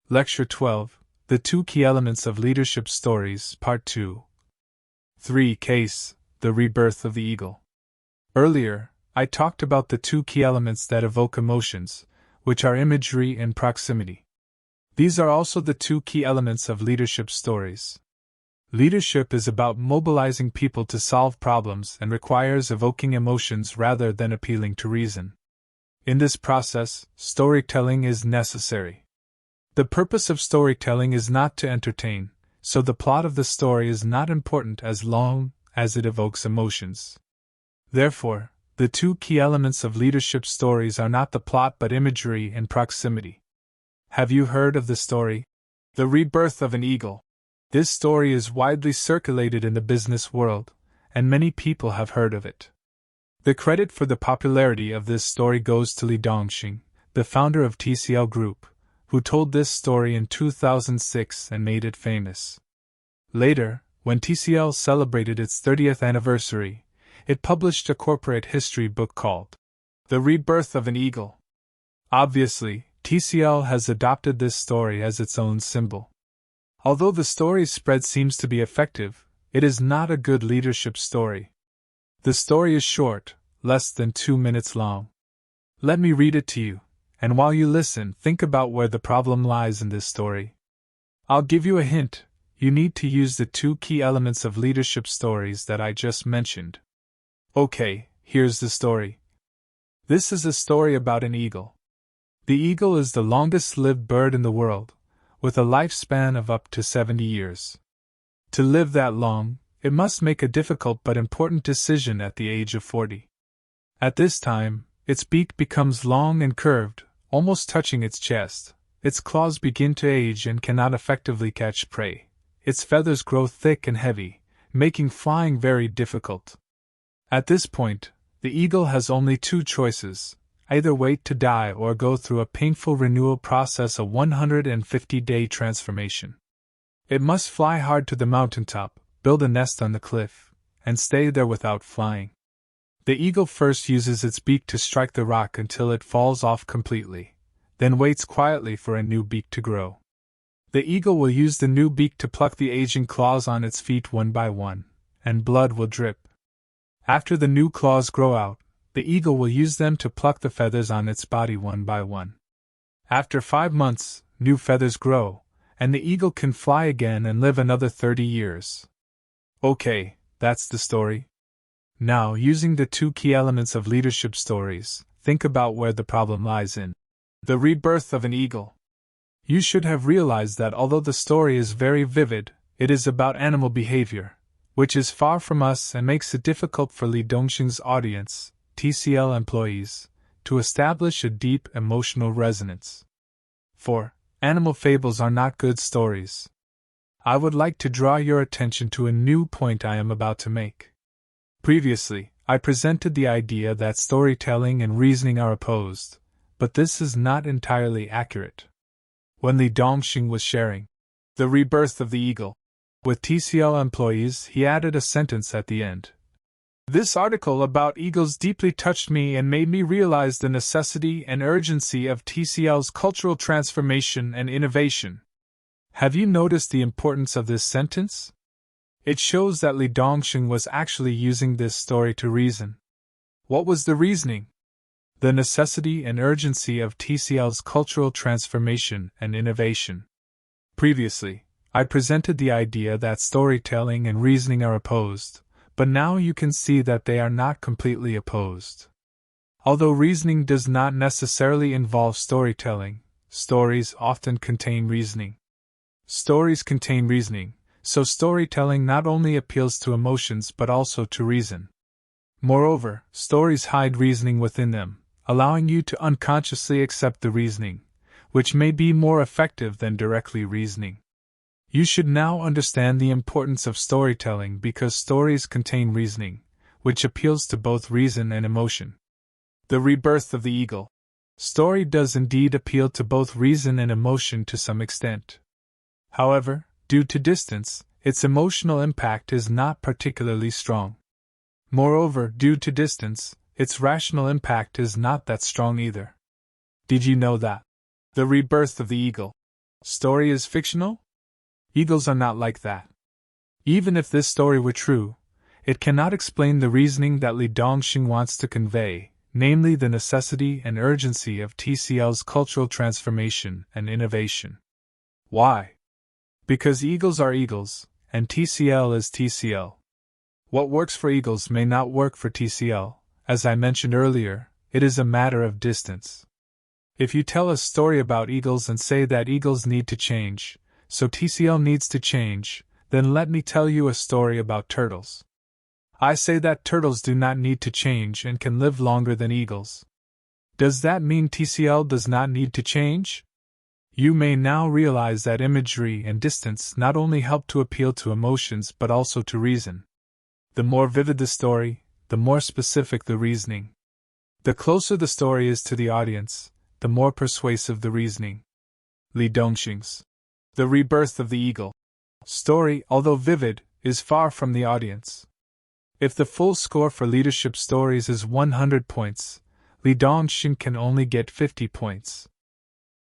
Lecture 12, The Two Key Elements of Leadership Stories, Part 2. 3. Case, The Rebirth of the Eagle. Earlier, I talked about the two key elements that evoke emotions, which are imagery and proximity. These are also the two key elements of leadership stories. Leadership is about mobilizing people to solve problems and requires evoking emotions rather than appealing to reason. In this process, storytelling is necessary. The purpose of storytelling is not to entertain, so the plot of the story is not important as long as it evokes emotions. Therefore, the two key elements of leadership stories are not the plot but imagery and proximity. Have you heard of the story, The Rebirth of an Eagle? This story is widely circulated in the business world, and many people have heard of it. The credit for the popularity of this story goes to Li Dongxing, the founder of TCL Group, who told this story in 2006 and made it famous. Later, when TCL celebrated its 30th anniversary, it published a corporate history book called The Rebirth of an Eagle. Obviously, TCL has adopted this story as its own symbol. Although the story's spread seems to be effective, it is not a good leadership story. The story is short, less than 2 minutes long. Let me read it to you, and while you listen, think about where the problem lies in this story. I'll give you a hint: you need to use the two key elements of leadership stories that I just mentioned. Okay, here's the story. This is a story about an eagle. The eagle is the longest-lived bird in the world, with a lifespan of up to 70 years. To live that long, it must make a difficult but important decision at the age of 40. At this time, its beak becomes long and curved, almost touching its chest. Its claws begin to age and cannot effectively catch prey. Its feathers grow thick and heavy, making flying very difficult. At this point, the eagle has only two choices: either wait to die or go through a painful renewal process, a 150-day transformation. It must fly hard to the mountaintop, build a nest on the cliff, and stay there without flying. The eagle first uses its beak to strike the rock until it falls off completely, then waits quietly for a new beak to grow. The eagle will use the new beak to pluck the aging claws on its feet one by one, and blood will drip. After the new claws grow out, the eagle will use them to pluck the feathers on its body one by one. After 5 months, new feathers grow, and the eagle can fly again and live another 30 years. Okay, that's the story. Now, using the two key elements of leadership stories, think about where the problem lies in The Rebirth of an Eagle. You should have realized that although the story is very vivid, it is about animal behavior, which is far from us and makes it difficult for Li Dongxing's audience, TCL employees, to establish a deep emotional resonance. For animal fables are not good stories. I would like to draw your attention to a new point I am about to make. Previously, I presented the idea that storytelling and reasoning are opposed, but this is not entirely accurate. When Li Dongxing was sharing The Rebirth of the Eagle with TCL employees, he added a sentence at the end. This article about eagles deeply touched me and made me realize the necessity and urgency of TCL's cultural transformation and innovation. Have you noticed the importance of this sentence? It shows that Li Dongxing was actually using this story to reason. What was the reasoning? The necessity and urgency of TCL's cultural transformation and innovation. Previously, I presented the idea that storytelling and reasoning are opposed, but now you can see that they are not completely opposed. Although reasoning does not necessarily involve storytelling, stories often contain reasoning. Stories contain reasoning, so storytelling not only appeals to emotions but also to reason. Moreover, stories hide reasoning within them, allowing you to unconsciously accept the reasoning, which may be more effective than directly reasoning. You should now understand the importance of storytelling because stories contain reasoning, which appeals to both reason and emotion. The Rebirth of the Eagle. Story does indeed appeal to both reason and emotion to some extent. However, due to distance, its emotional impact is not particularly strong. Moreover, due to distance, its rational impact is not that strong either. Did you know that? The Rebirth of the Eagle Story is fictional? Eagles are not like that. Even if this story were true, it cannot explain the reasoning that Li Dongxing wants to convey, namely the necessity and urgency of TCL's cultural transformation and innovation. Why? Because eagles are eagles, and TCL is TCL. What works for eagles may not work for TCL. As I mentioned earlier, it is a matter of distance. If you tell a story about eagles and say that eagles need to change, so TCL needs to change, then let me tell you a story about turtles. I say that turtles do not need to change and can live longer than eagles. Does that mean TCL does not need to change? You may now realize that imagery and distance not only help to appeal to emotions but also to reason. The more vivid the story, the more specific the reasoning. The closer the story is to the audience, the more persuasive the reasoning. Li Dongxing's The Rebirth of the Eagle story, although vivid, is far from the audience. If the full score for leadership stories is 100 points, Li Dongxing can only get 50 points.